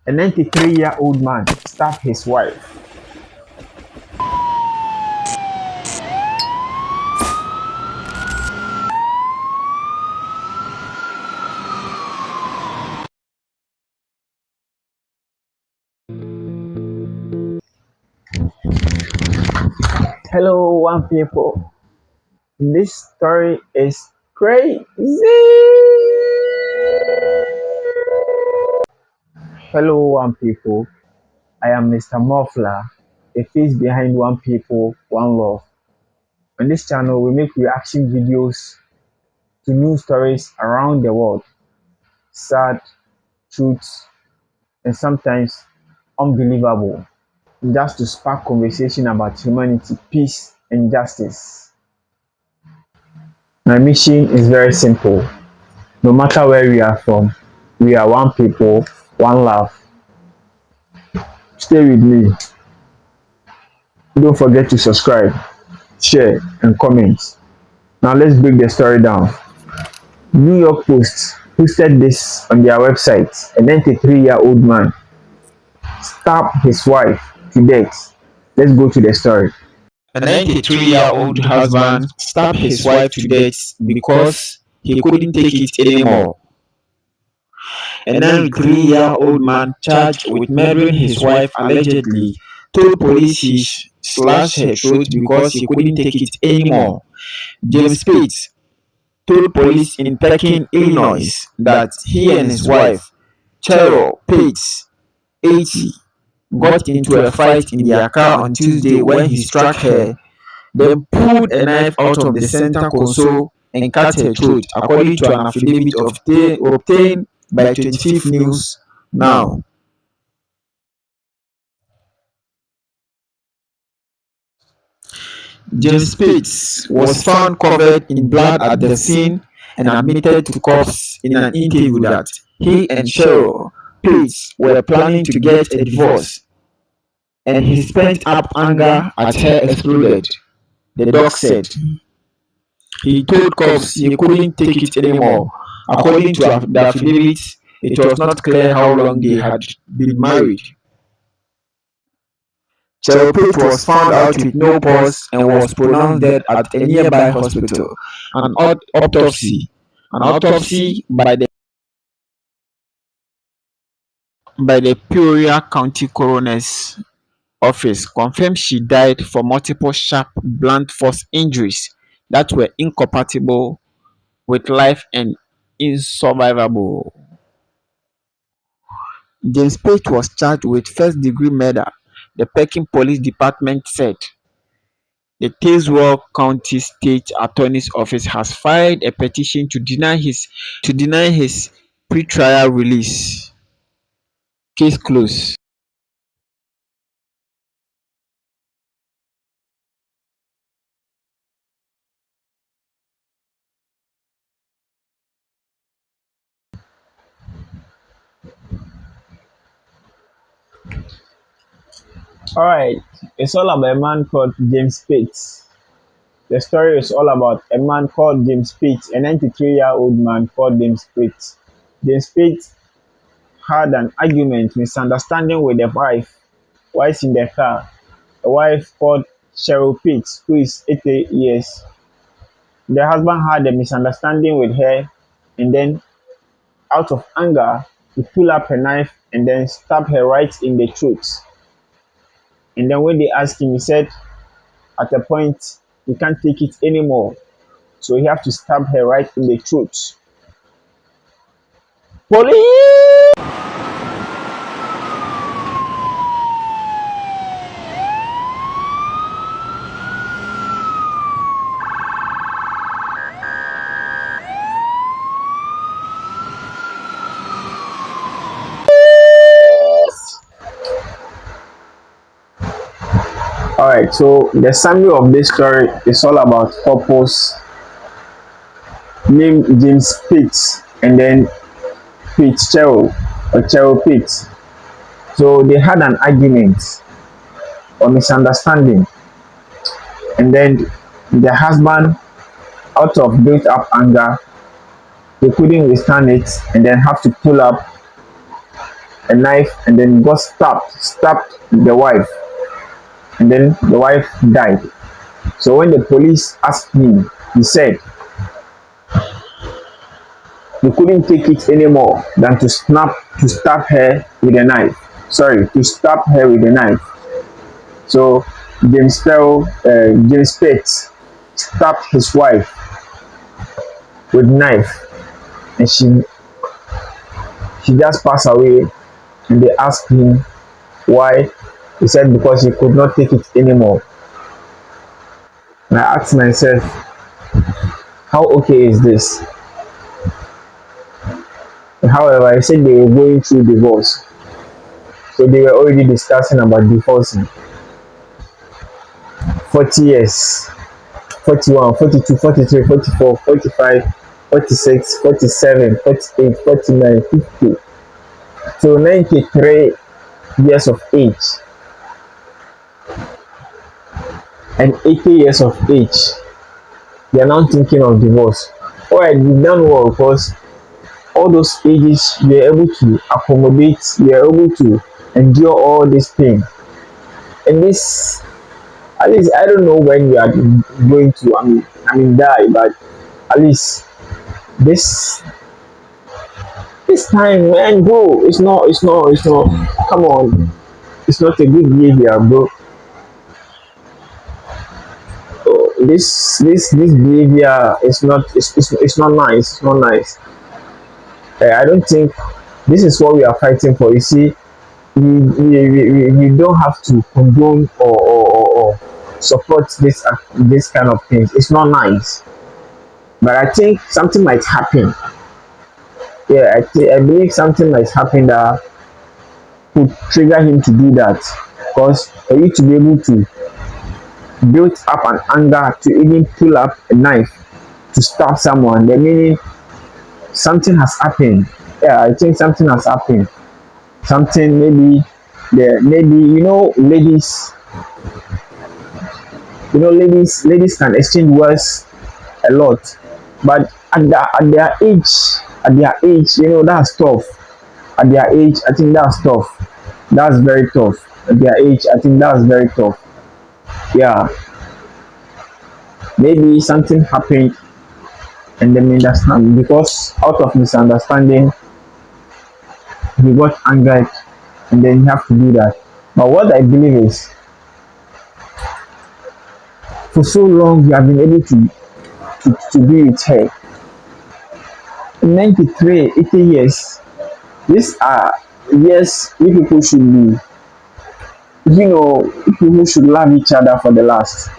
A 93-year-old man stabbed his wife. Hello, one people. This story is crazy. Hello, one people. I am Mr. Muffler, a face behind one people, one love. On this channel, we make reaction videos to news stories around the world, sad, truths, and sometimes unbelievable, just to spark conversation about humanity, peace, and justice. My mission is very simple. No matter where we are from, we are one people, one love. Stay with me. Don't forget to subscribe, share, and comment. Now let's break the story down. New York Post posted this on their website. A 93-year-old man stabbed his wife to death. Let's go to the story. A 93-year-old husband stabbed his wife to death because he couldn't take it anymore. A 93-year-old man charged with murdering his wife allegedly told police he slashed her throat because he couldn't take it anymore. James Pate told police in Pekin, Illinois, that he and his wife, Cheryl Pate, 80, got into a fight in their car on Tuesday when he struck her, then pulled a knife out of the center console and cut her throat, according to an affidavit obtained by 25th News Now. James Pate was found covered in blood at the scene and admitted to cops in an interview that he and Cheryl Pate were planning to get a divorce, and his pent-up anger at her exploded, the dog said. He told cops he couldn't take it anymore. According to the affidavit, it was not clear how long they had been married. Cheryl Pate was found out with no pulse and was pronounced dead at a nearby hospital. An autopsy by the Peoria County Coroner's Office confirmed she died from multiple sharp blunt force injuries that were incompatible with life and insurvivable. James Pate was charged with first-degree murder, the Pekin Police Department said. The Tazewell County State Attorney's Office has filed a petition to deny his pretrial release. Case closed. Alright, it's all about a man called James Pate. The story is all about a man called James Pate, a 93-year-old man called James Pate. James Pate had an argument, misunderstanding with a wife whilst in the car. A wife called Cheryl Pate, who is 80 years. The husband had a misunderstanding with her, and then out of anger, he pulled up a knife and then stabbed her right in the throat. And then when they asked him, he said at a point he can't take it anymore, so he have to stab her right in the throat. Police! Alright, so the summary of this story is all about couples named James Pate and then Pate Cheryl or Cheryl Pate. So they had an argument or misunderstanding, and then the husband, out of built up anger, he couldn't withstand it and then have to pull up a knife and then got stabbed the wife, and then the wife died. So when the police asked him, he said he couldn't take it anymore than to stab her with a knife. Sorry, to stab her with a knife. So James Pate stabbed his wife with knife, and she just passed away. And they asked him why. He said because he could not take it anymore. And I asked myself, how okay is this? However, I said they were going through divorce. So they were already discussing about divorcing. 40 years, 41, 42, 43, 44, 45, 46, 47, 48, 49, 50. So 93 years of age and 80 years of age. They are now thinking of divorce. Alright, we've done well because all those ages we are able to accommodate, we are able to endure all this pain. And this, at least I don't know when we are going to die, but at least this this time, man, bro, it's not come on, it's not a good behavior, bro. So this behavior is not, it's not nice, it's not nice. I don't think this is what we are fighting for. You see, we don't have to condone or support this kind of things. It's not nice, but I think something might happen. Yeah, I believe something might happen that could trigger him to do that. Because for you to be able to build up an anger to even pull up a knife to stab someone, the meaning something has happened. Yeah, I think something has happened. Something maybe there, maybe ladies can exchange words a lot, but at their age, that's tough. At their age, I think that's tough. That's very tough. At their age, I think that's very tough. Yeah, maybe something happened and they misunderstand, because out of misunderstanding he got angered and then you have to do that. But what I believe is, for so long you have been able to be with her. 93, 80 years. These are years we people should be, people should love each other for the last.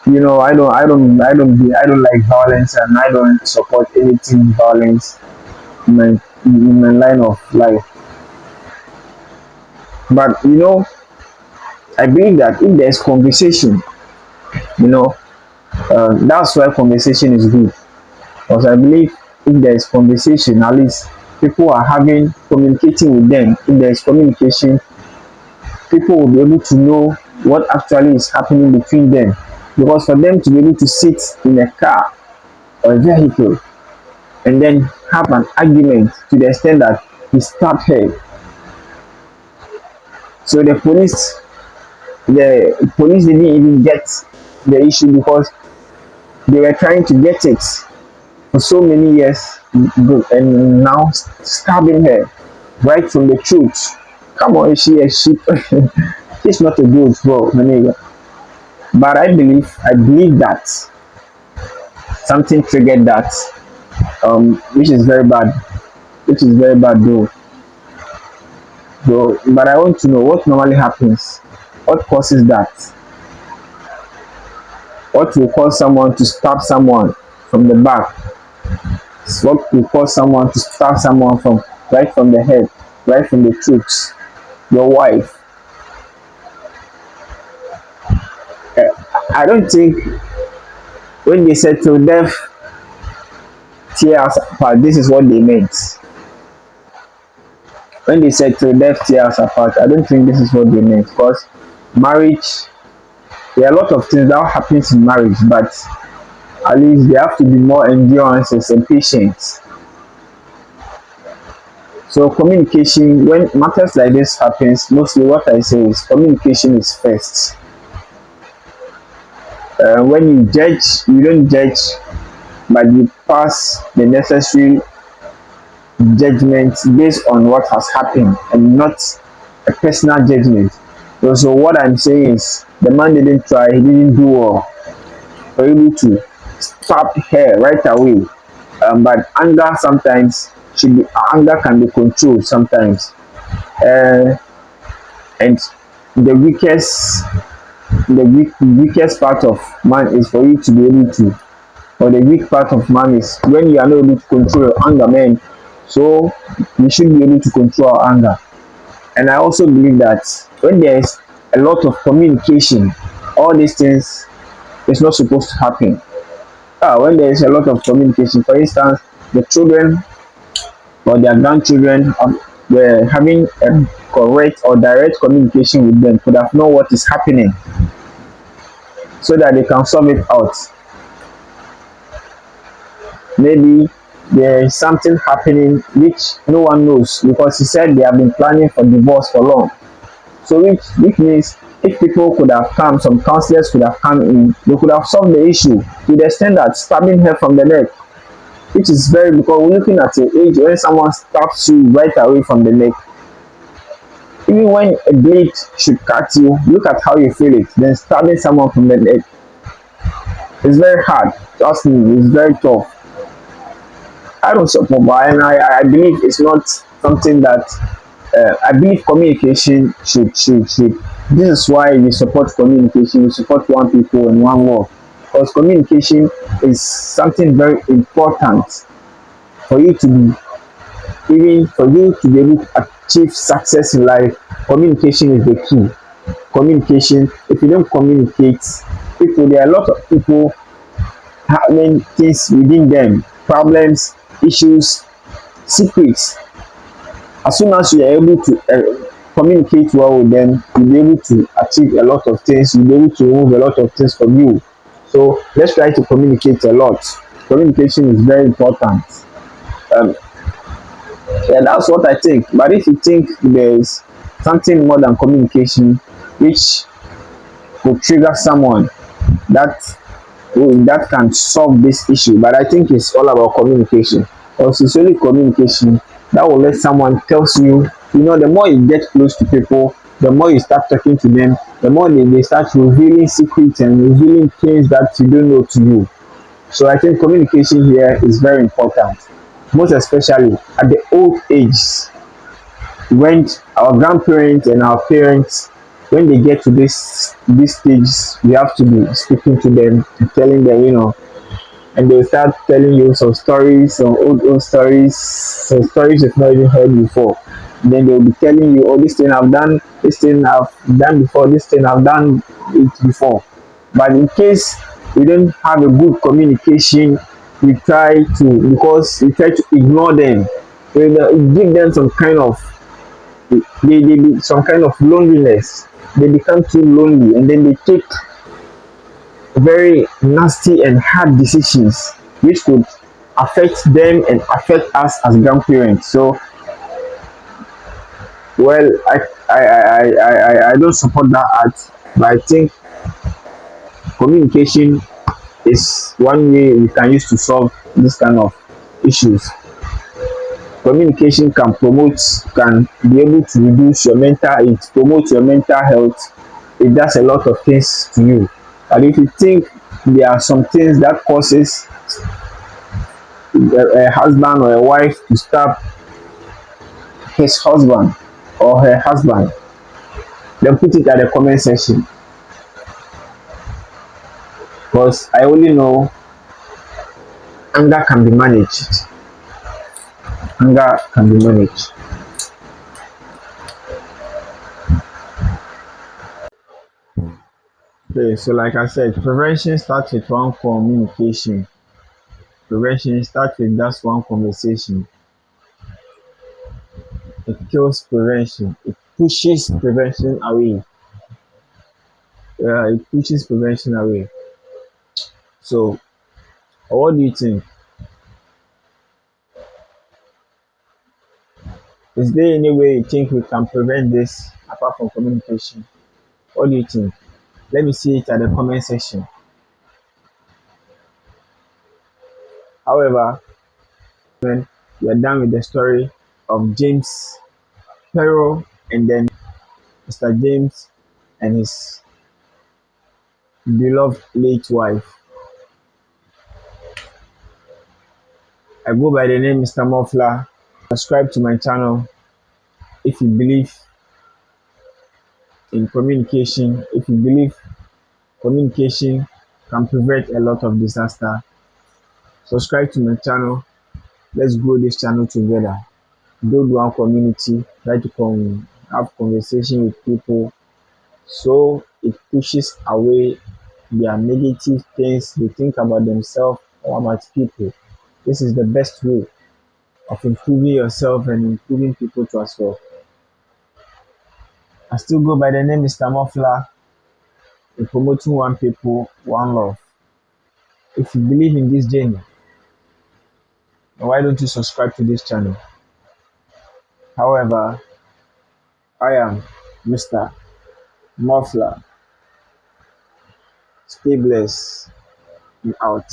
I don't like violence, and I don't support anything violence in my line of life. But I believe that if there's conversation, that's why conversation is good. Because I believe if there is conversation, at least people are communicating with them. If there is communication, people will be able to know what actually is happening between them. Because for them to be able to sit in a car or a vehicle and then have an argument to the extent that he stabbed her. So the police didn't even get the issue because they were trying to get it for so many years, and now stabbing her right from the truth. Come on, is she a sheep? She's not a good bro, my nigga. But I believe that something triggered that, which is very bad, bro. But I want to know what normally happens, what causes that, what will cause someone to stab someone from the back, what will cause someone to stab someone from right from the head, right from the throat, your wife. I don't think when they said to death tear us apart, this is what they meant. When they said to death tear us apart, I don't think this is what they meant, because marriage, there are a lot of things that happens in marriage, but at least there have to be more endurance and patience. So communication, when matters like this happens, mostly what I say is communication is first. When you judge, you don't judge, but you pass the necessary judgment based on what has happened and not a personal judgment. So what I'm saying is the man didn't try, he didn't do well for able to stop her right away. But anger sometimes should be anger can be controlled sometimes. Uh, and the weakest part of man is for you to be able to, or the weak part of man is when you are not able to control your anger, man. So we should be able to control our anger. And I also believe that when there is a lot of communication, all these things is not supposed to happen. When there is a lot of communication, for instance, the children or their grandchildren were having a correct or direct communication with them, could have known what is happening so that they can solve it out. Maybe there is something happening which no one knows because he said they have been planning for divorce for long. So which means if people could have come, some counselors could have come in, they could have solved the issue to the extent that stabbing her from the neck, which is very, because we're looking at an age when someone stabs you right away from the neck. Even when a blade should cut you, look at how you feel it. Then stabbing someone from the neck is very hard. Trust me, it's very tough. I don't support, but and I believe it's not something that I believe communication should. This is why we support communication. We support one people and one world, because communication is something very important for you to be, even for you to be able to achieve success in life. Communication is the key. Communication. If you don't communicate, people, there are a lot of people having things within them, problems, issues, secrets. As soon as you are able to communicate well with them, you'll be able to achieve a lot of things. You'll be able to remove a lot of things from you. So let's try to communicate a lot. Communication is very important. Um, yeah, that's what I think. But if you think there's something more than communication, which could trigger someone that that can solve this issue, but I think it's all about communication. Also, it's only communication that will let someone tells you. You know, the more you get close to people, the more you start talking to them, the more they start revealing secrets and revealing things that you don't know to you. So I think communication here is very important, most especially at the old age, when our grandparents and our parents, when they get to this stage, we have to be speaking to them and telling them, and they'll start telling you some stories, some old stories, some stories you've not even heard before. Then they'll be telling you, oh, this thing I've done, this thing I've done before, this thing I've done it before. But in case we don't have a good communication, we try to ignore them. Give them some kind of some kind of loneliness. They become too lonely, and then they take very nasty and hard decisions which could affect them and affect us as grandparents. So well, I don't support that act, but I think communication is one way we can use to solve this kind of issues. Communication can be able to reduce your mental, it promotes your mental health, it does a lot of things to you. And if you think there are some things that causes a husband or a wife to stab his husband or her husband, then put it at the comment section, because I only know anger can be managed. Anger can be managed. Okay, so like I said, prevention starts with one communication. Prevention starts with just one conversation. It kills prevention. It pushes prevention away. Yeah, it pushes prevention away. So, what do you think? Is there any way you think we can prevent this apart from communication? What do you think? Let me see it at the comment section. However, when we are done with the story of James Perro and then Mr. James and his beloved late wife. I go by the name Mr. Muffler. Subscribe to my channel if you believe in communication, if you believe communication can prevent a lot of disaster. Subscribe to my channel. Let's grow this channel together. Build one community. Try to have conversation with people so it pushes away their negative things they think about themselves or about people. This is the best way of improving yourself and improving people too as well. I still go by the name Mr. Muffler in promoting one people, one love. If you believe in this journey, why don't you subscribe to this channel? However, I am Mr. Muffler. Stay blessed and out.